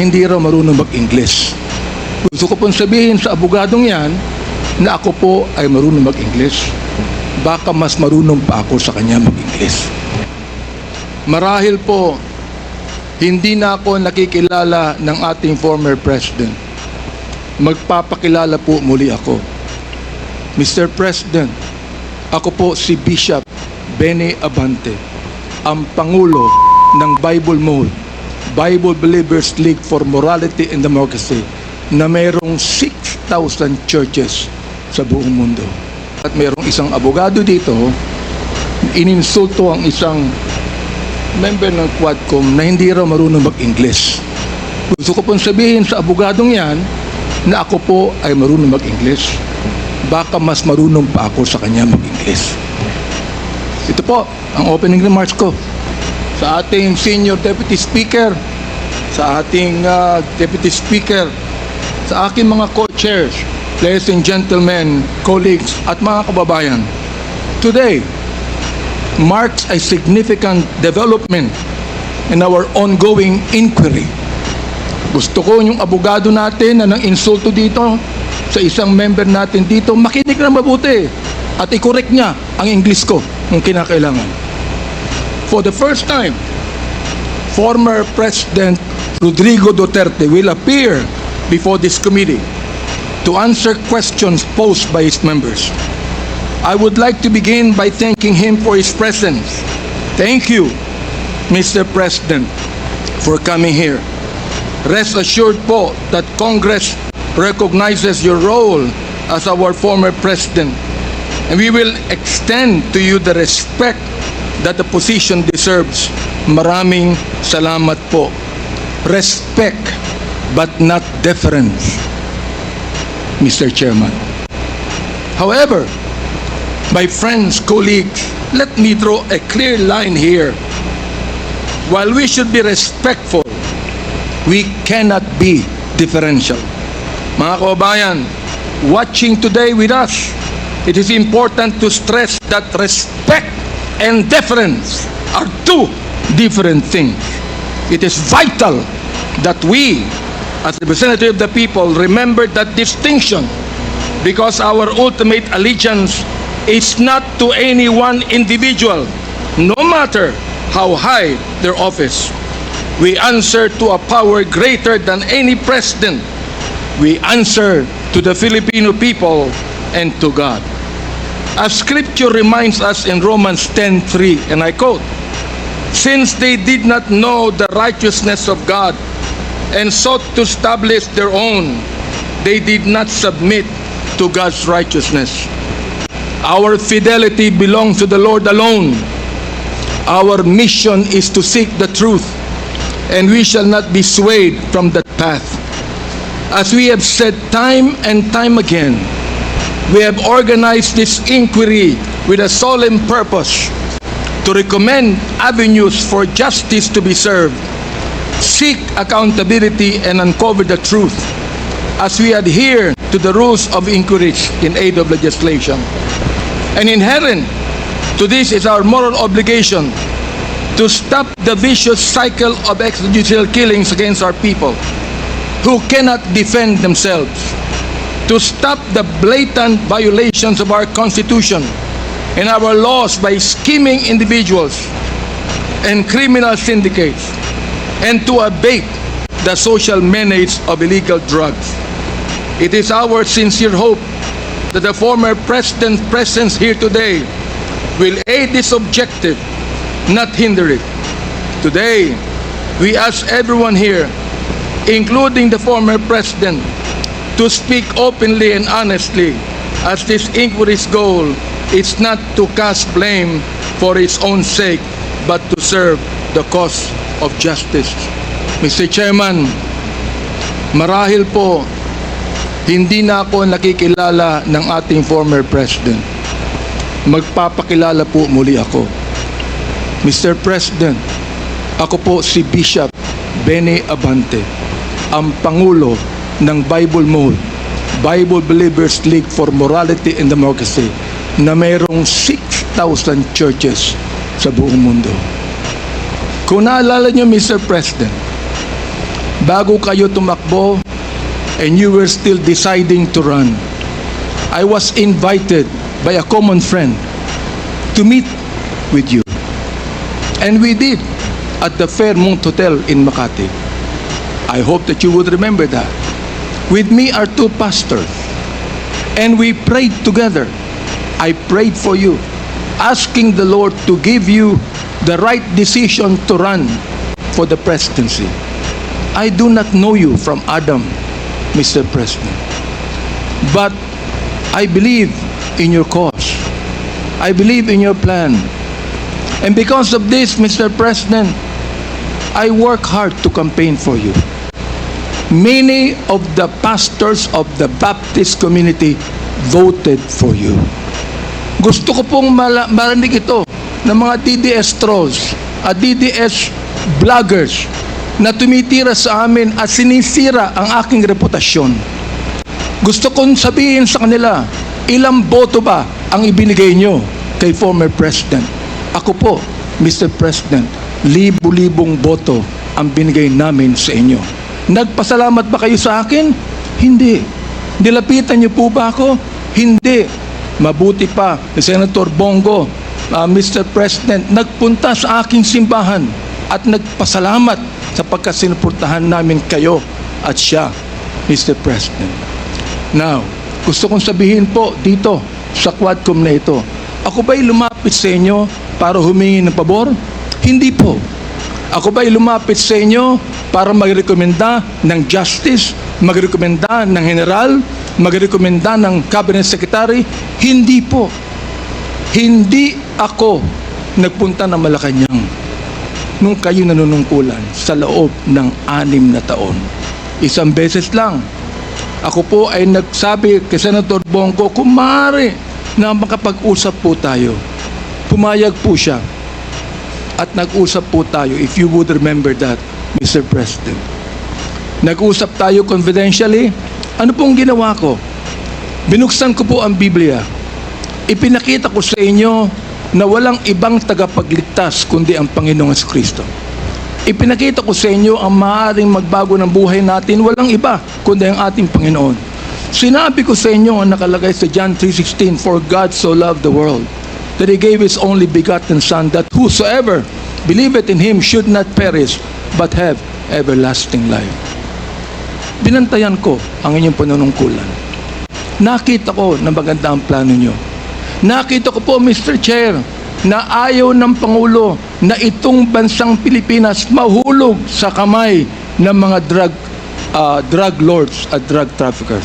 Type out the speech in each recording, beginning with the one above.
hindi raw marunong mag-English. Gusto ko pong sabihin sa abogadong yan na ako po ay marunong mag-English. Baka mas marunong pa ako sa kanya mag-English. Marahil po, hindi na ako nakikilala ng ating former president. Magpapakilala po muli ako. Mr. President, ako po si Bishop Benny Abante, ang Pangulo ng Bible Believers League for Morality and Democracy na mayroong 6,000 churches sa buong mundo. At mayroong isang abogado dito, ininsulto ang isang member ng Quadcom na hindi raw marunong mag-English. Gusto ko pong sabihin sa abogadong yan na ako po ay marunong mag-English. Baka mas marunong pa ako sa kanya mag-English. Ito po ang opening remarks ko sa ating Senior Deputy Speaker, sa ating Deputy Speaker, sa aking mga co-chairs, ladies and gentlemen, colleagues at mga kababayan. Today marks a significant development in our ongoing inquiry. Gusto ko yung abogado natin na nang insulto dito sa isang member natin dito, makinig na mabuti at i-correct niya ang English ko kung kinakailangan. For the first time, former President Rodrigo Duterte will appear before this committee to answer questions posed by his members. I would like to begin by thanking him for his presence. Thank you, Mr. President, for coming here. Rest assured po that Congress recognizes your role as our former president, and we will extend to you the respect that the position deserves. Maraming salamat po. Respect, but not deference, Mr. Chairman. However, my friends, colleagues, let me draw a clear line here. While we should be respectful, we cannot be differential. Mga kababayan, watching today with us, it is important to stress that respect and deference are two different things. It is vital that we, as representatives of the people, remember that distinction, because our ultimate allegiance is not to any one individual, no matter how high their office. We answer to a power greater than any president. We answer to the Filipino people and to God. As Scripture reminds us in Romans 10:3, and I quote, "Since they did not know the righteousness of God and sought to establish their own, they did not submit to God's righteousness." Our fidelity belongs to the Lord alone. Our mission is to seek the truth, and we shall not be swayed from that path. As we have said time and time again, we have organized this inquiry with a solemn purpose to recommend avenues for justice to be served, seek accountability, and uncover the truth as we adhere to the rules of inquiry in aid of legislation. And inherent to this is our moral obligation to stop the vicious cycle of extrajudicial killings against our people who cannot defend themselves, to stop the blatant violations of our Constitution and our laws by scheming individuals and criminal syndicates, and to abate the social menace of illegal drugs. It is our sincere hope that the former president's presence here today will aid this objective, not hinder it. Today, we ask everyone here, including the former president, to speak openly and honestly, as this inquiry's goal is not to cast blame for its own sake, but to serve the cause of justice. Mr. Chairman, marahil po, hindi na ako nakikilala ng ating former president. Magpapakilala po muli ako. Mr. President, ako po si Bishop Benny Abante, ang Pangulo ng Bible Believers League for Morality and Democracy na mayroong 6,000 churches sa buong mundo. Kung naalala niyo, Mr. President, bago kayo tumakbo and you were still deciding to run, I was invited by a common friend to meet with you. And we did at the Fairmont Hotel in Makati. I hope that you would remember that. With me are two pastors, and we prayed together. I prayed for you, asking the Lord to give you the right decision to run for the presidency. I do not know you from Adam, Mr. President, but I believe in your cause. I believe in your plan. And because of this, Mr. President, I work hard to campaign for you. Many of the pastors of the Baptist community voted for you. Gusto ko pong marinig ito ng mga DDS trolls at DDS vloggers na tumitira sa amin at sinisira ang aking reputasyon. Gusto kong sabihin sa kanila, ilang boto ba ang ibinigay nyo kay former President? Ako po, Mr. President, libu-libong boto ang binigay namin sa inyo. Nagpasalamat ba kayo sa akin? Hindi. Nilapitan niyo po ba ako? Hindi. Mabuti pa, Senator Bongo, Mr. President, nagpunta sa aking simbahan at nagpasalamat sapagkat sinuportahan namin kayo at siya, Mr. President. Now, gusto kong sabihin po dito sa Quadcom na ito, ako ba'y lumapit sa inyo para humingi ng pabor? Hindi po. Ako ba'y lumapit sa inyo para magrekomenda ng justice, magrekomenda ng general, magrekomenda ng cabinet secretary? Hindi po. Hindi ako nagpunta ng Malacanang nung kayo nanunungkulan sa loob ng 6 na taon. Isang beses lang. Ako po ay nagsabi kay Senator Bongo, kung maaari na makapag-usap po tayo. Pumayag po siya. At nag-usap po tayo, if you would remember that, Mr. President. Nag-usap tayo confidentially. Ano pong ginawa ko? Binuksan ko po ang Biblia. Ipinakita ko sa inyo na walang ibang tagapagligtas kundi ang Panginoong Kristo. Ipinakita ko sa inyo ang maaaring magbago ng buhay natin, walang iba kundi ang ating Panginoon. Sinabi ko sa inyo ang nakalagay sa John 3:16, for God so loved the world that He gave His only begotten Son, that whosoever believeth in Him should not perish, but have everlasting life. Binantayan ko ang inyong panunungkulan. Nakita ko na maganda ang plano nyo. Nakita ko po, Mr. Chair, na ayaw ng Pangulo na itong bansang Pilipinas mahulog sa kamay ng mga drug lords at drug traffickers.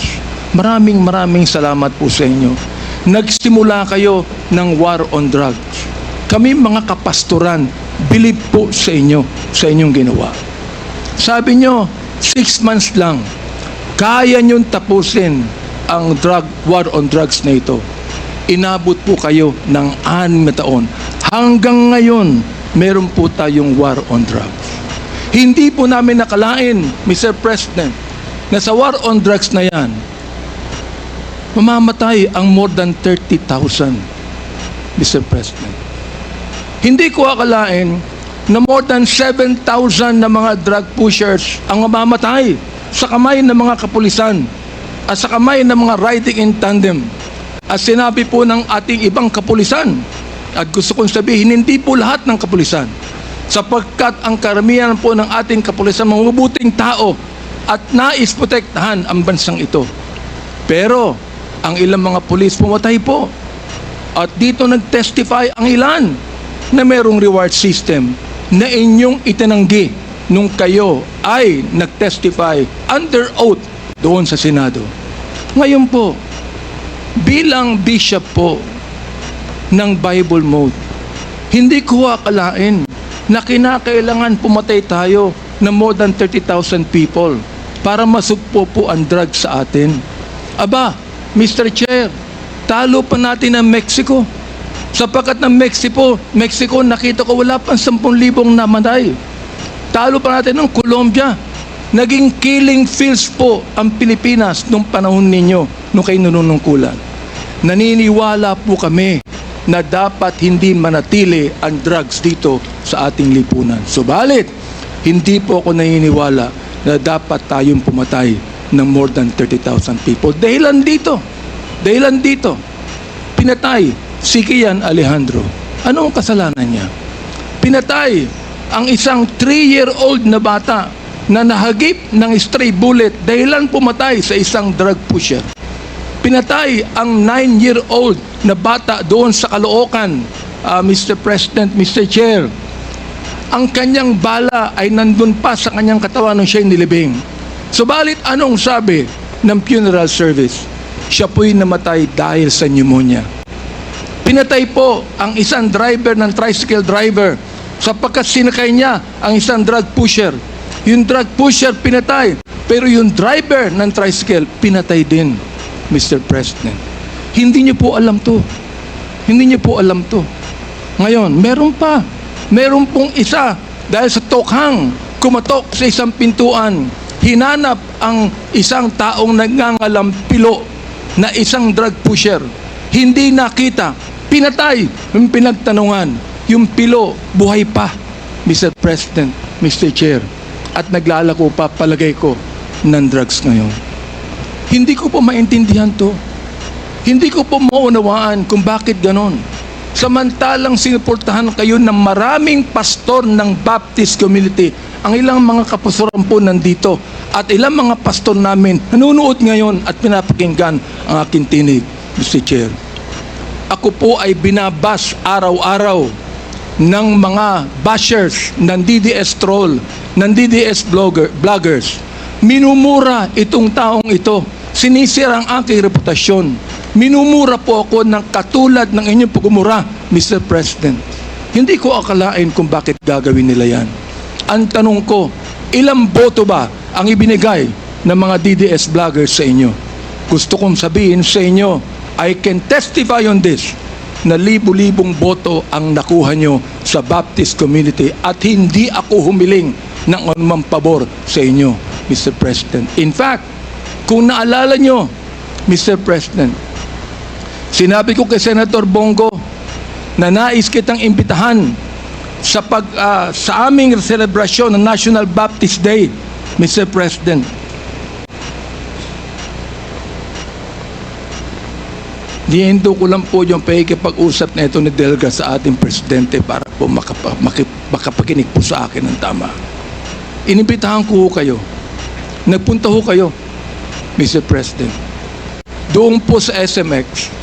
Maraming salamat po sa inyo. Nagsimula kayo ng war on drugs. Kami mga kapastoran, believe po sa inyo, sa inyong ginawa. Sabi nyo, 6 months lang, kaya nyong tapusin ang war on drugs na ito. Inabot po kayo ng 6 na taon. Hanggang ngayon, meron po tayong war on drugs. Hindi po namin nakalain, Mr. President, na sa war on drugs na yan, mamamatay ang more than 30,000, Mr. President. Hindi ko akalain na more than 7,000 na mga drug pushers ang mamamatay sa kamay ng mga kapulisan at sa kamay ng mga riding in tandem. At sinabi po ng ating ibang kapulisan, at gusto kong sabihin, hindi po lahat ng kapulisan, sapagkat ang karamihan po ng ating kapulisan, mga mabuting tao at nais protektahan ang bansang ito. Pero ang ilang mga pulis pumatay po. At dito nag-testify ang ilan na merong reward system na inyong itinanggi nung kayo ay nag-testify under oath doon sa Senado. Ngayon po, bilang bishop po ng Bible Mode, hindi ko akalain na kinakailangan pumatay tayo ng more than 30,000 people para masugpo po ang drugs sa atin. Aba, Mr. Chair, talo pa natin ang Mexico. Sapagkat ng Mexico, nakita ko wala pang 10,000 namatay. Talo pa natin ng Colombia. Naging killing fields po ang Pilipinas nung panahon ninyo, nung kayo nanunungkulan. Naniniwala po kami na dapat hindi manatili ang drugs dito sa ating lipunan. Subalit, hindi po ako naniniwala na dapat tayong pumatay ng more than 30,000 people. Dahilan dito, pinatay si Kian Alejandro. Ano ang kasalanan niya? Pinatay ang isang 3-year-old na bata na nahagip ng stray bullet dahilan pumatay sa isang drug pusher. Pinatay ang 9-year-old na bata doon sa Caloocan, Mr. President, Mr. Chair. Ang kanyang bala ay nandun pa sa kanyang katawan nung siya'y nilibing. Subalit anong sabi ng funeral service? Siya po'y namatay dahil sa pneumonia. Pinatay po ang isang driver ng tricycle driver sapagkat sinakay niya ang isang drug pusher. Yung drug pusher pinatay, pero yung driver ng tricycle pinatay din, Mr. President. Hindi niyo po alam to. Hindi niyo po alam to. Ngayon, meron pong isa dahil sa tokhang kumatok sa isang pintuan, hinanap ang isang taong nagngangalampilo na isang drug pusher. Hindi nakita. Pinatay. Yung pinagtanungan. Yung pilo, buhay pa, Mr. President, Mr. Chair. At naglalako pa, palagay ko, ng drugs ngayon. Hindi ko po maintindihan to. Hindi ko po maunawaan kung bakit ganon. Samantalang sinuportahan kayo ng maraming pastor ng Baptist community. Ang ilang mga kapastoran po nandito at ilang mga pastor namin nanonood ngayon at pinapakinggan ang aking tinig, Mr. Chair. Ako po ay binabas araw-araw ng mga bashers ng DDS troll, ng DDS vloggers. Minumura itong taong ito. Sinisira ang aking reputasyon. Minumura po ako ng katulad ng inyong pagmumura, Mr. President. Hindi ko akalain kung bakit gagawin nila yan. Ang tanong ko, ilang boto ba ang ibinigay ng mga DDS vloggers sa inyo? Gusto kong sabihin sa inyo, I can testify on this, na libu-libong boto ang nakuha nyo sa Baptist community at hindi ako humiling ng anumang pabor sa inyo, Mr. President. In fact, kung naalala nyo, Mr. President, sinabi ko kay Senator Bongo na nais kitang imbitahan sa aming selebrasyon ng National Baptist Day, Mr. President. Nihinto ko lang po yung pakikipag-usap na ito ni Delga sa ating presidente para po makapakinig po sa akin ng tama. Inimbitahan ko kayo. Nagpunta ho kayo, Mr. President. Doon po sa SMX,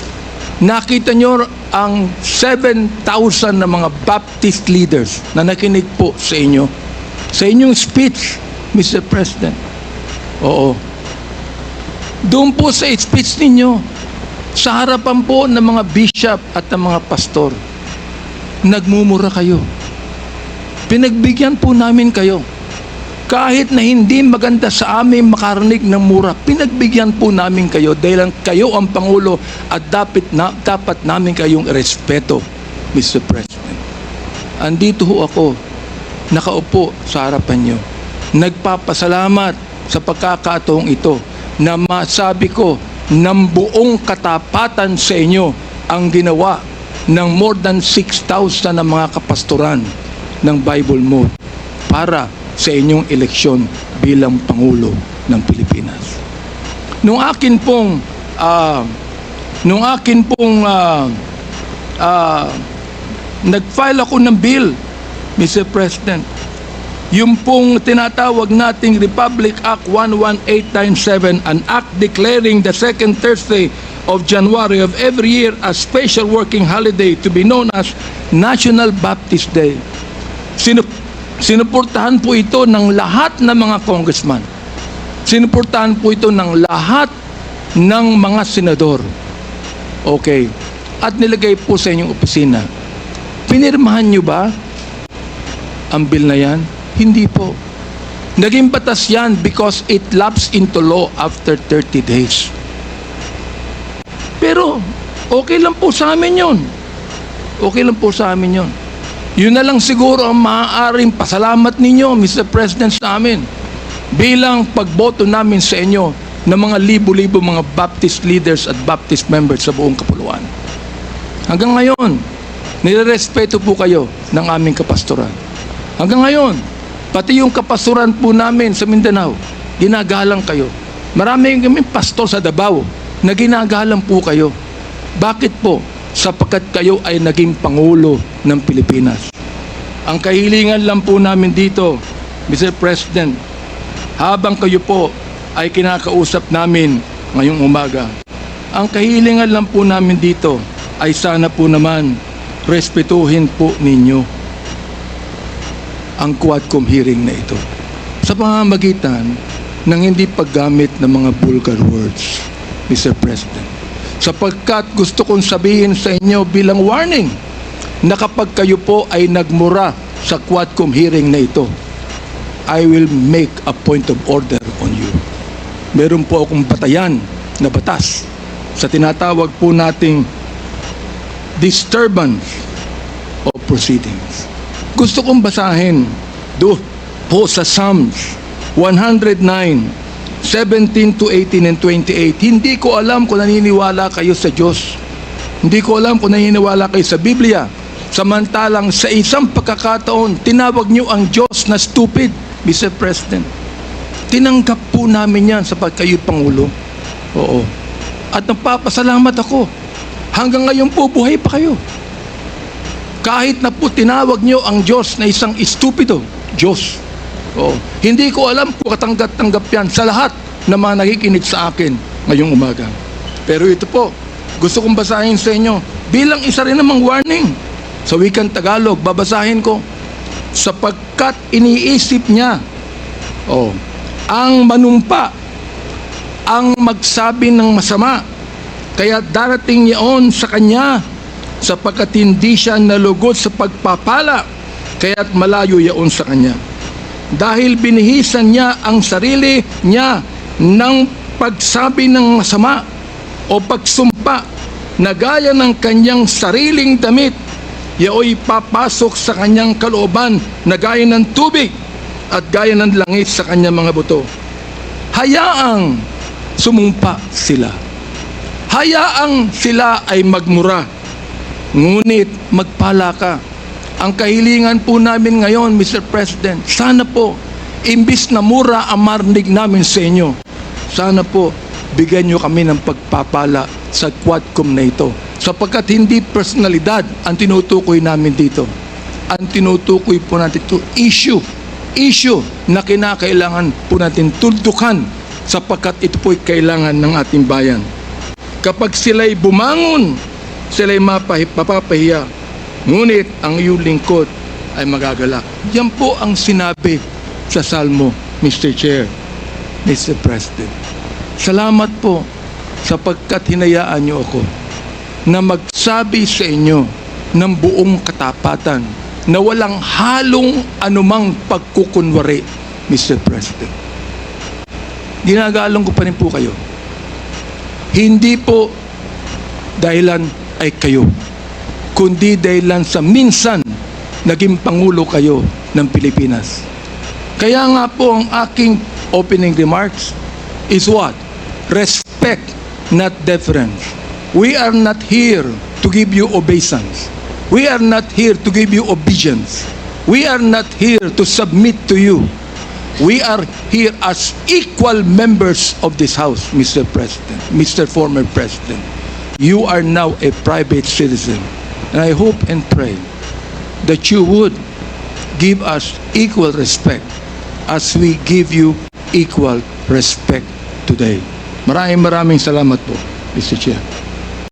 nakita nyo ang 7,000 na mga Baptist leaders na nakinig po sa inyo. Sa inyong speech, Mr. President. Oo. Doon po sa speech ninyo, sa harapan po ng mga bishop at ng mga pastor, nagmumura kayo. Pinagbigyan po namin kayo. Kahit na hindi maganda sa amin makarinig ng mura, pinagbigyan po namin kayo dahil kayo ang Pangulo at dapat namin kayong respeto, Mr. President. Andito ho ako, nakaupo sa harapan nyo. Nagpapasalamat sa pagkakataong ito na masabi ko ng buong katapatan sa inyo ang ginawa ng more than 6,000 na mga kapastoran ng Bible Mode para sa inyong eleksyon bilang Pangulo ng Pilipinas. Nung akin pong nag-file ako ng bill, Mr. President, yung pong tinatawag nating Republic Act 11897, an act declaring the second Thursday of January of every year as special working holiday to be known as National Baptist Day. Sinuportahan po ito ng lahat ng mga congressman. Sinuportahan po ito ng lahat ng mga senador. Okay. At nilagay po sa inyong opisina. Pinirmahan nyo ba ang bill na yan? Hindi po. Naging batas yan because it lapsed into law after 30 days. Pero, okay lang po sa amin yun. Okay lang po sa amin yun. Yun na lang siguro ang maaaring pasalamat ninyo, Mr. President, sa amin. Bilang pagboto namin sa inyo ng mga libo-libo mga Baptist leaders at Baptist members sa buong kapuluan. Hanggang ngayon, nirerespeto po kayo ng aming kapastoran. Hanggang ngayon, Pati yung kapasuran po namin sa Mindanao, ginagalang kayo. Marami kami pastor sa Davao na ginagalang po kayo. Bakit po? Sapagkat kayo ay naging Pangulo ng Pilipinas. Ang kahilingan lang po namin dito, Mr. President, habang kayo po ay kinakausap namin ngayong umaga, ang kahilingan lang po namin dito ay sana po naman respetuhin po ninyo ang Quadcom hearing na ito sa pamamagitan ng hindi paggamit ng mga vulgar words, Mr. President. Sapagkat gusto kong sabihin sa inyo bilang warning na kapag kayo po ay nagmura sa Quadcom hearing na ito, I will make a point of order on you. Meron po akong batayan na batas sa tinatawag po nating disturbance of proceedings. Gusto kong basahin do po sa Psalms 109, 17 to 18 and 28. Hindi ko alam kung naniniwala kayo sa Diyos. Hindi ko alam kung naniniwala kayo sa Biblia. Samantalang sa isang pagkakataon, tinawag niyo ang Diyos na stupid, Mr. President. Tinanggap po namin yan sapagkat kayo Pangulo. Oo. At nagpapasalamat ako. Hanggang ngayon po, buhay pa kayo. Kahit na po tinawag niyo ang Diyos na isang stupido, Diyos. Oo. Hindi ko alam kung katanggap-tanggap yan sa lahat na mga nakikinig sa akin ngayong umaga. Pero ito po, gusto kong basahin sa inyo bilang isa rin namang warning. Sa wikang Tagalog, babasahin ko. Sapagkat iniisip niya, ang manumpa, ang magsabi ng masama, kaya darating yaon sa kanya, sapagkat hindi siya nalugod sa pagpapala, kaya't malayo yaon sa kanya. Dahil binihisan niya ang sarili niya ng pagsabi ng masama o pagsumpa na gaya ng kanyang sariling damit, yaoy papasok sa kanyang kalooban na gaya ng tubig at gaya ng langit sa kanyang mga buto. Hayaang sumumpa sila. Hayaang sila ay magmura. Ngunit magpala ka. Ang kahilingan po namin ngayon, Mr. President, sana po, imbis na mura ang marinig namin sa inyo, sana po, bigyan nyo kami ng pagpapala sa Quadcom na ito. Sapagkat hindi personalidad ang tinutukoy namin dito. Ang tinutukoy po natin ito, issue na kinakailangan po natin tuldukan sapagkat ito po'y kailangan ng ating bayan. Kapag sila'y bumangon, sila'y mapapahiya, ngunit ang iyong lingkod ay magagalak. Yan po ang sinabi sa Salmo, Mr. Chair, Mr. President. Salamat po sapagkat hinayaan niyo ako na magsabi sa inyo ng buong katapatan na walang halong anumang pagkukunwari, Mr. President. Ginagalang ko pa rin po kayo. Hindi po dahilan ay kayo, kundi dahilan sa minsan naging Pangulo kayo ng Pilipinas. Kaya nga po ang aking opening remarks is what? Respect, not deference. We are not here to give you obeisance. We are not here to give you obedience. We are not here to submit to you. We are here as equal members of this House, Mr. President, Mr. Former President. You are now a private citizen. And I hope and pray that you would give us equal respect as we give you equal respect today. Maraming salamat po, Mr. Chair.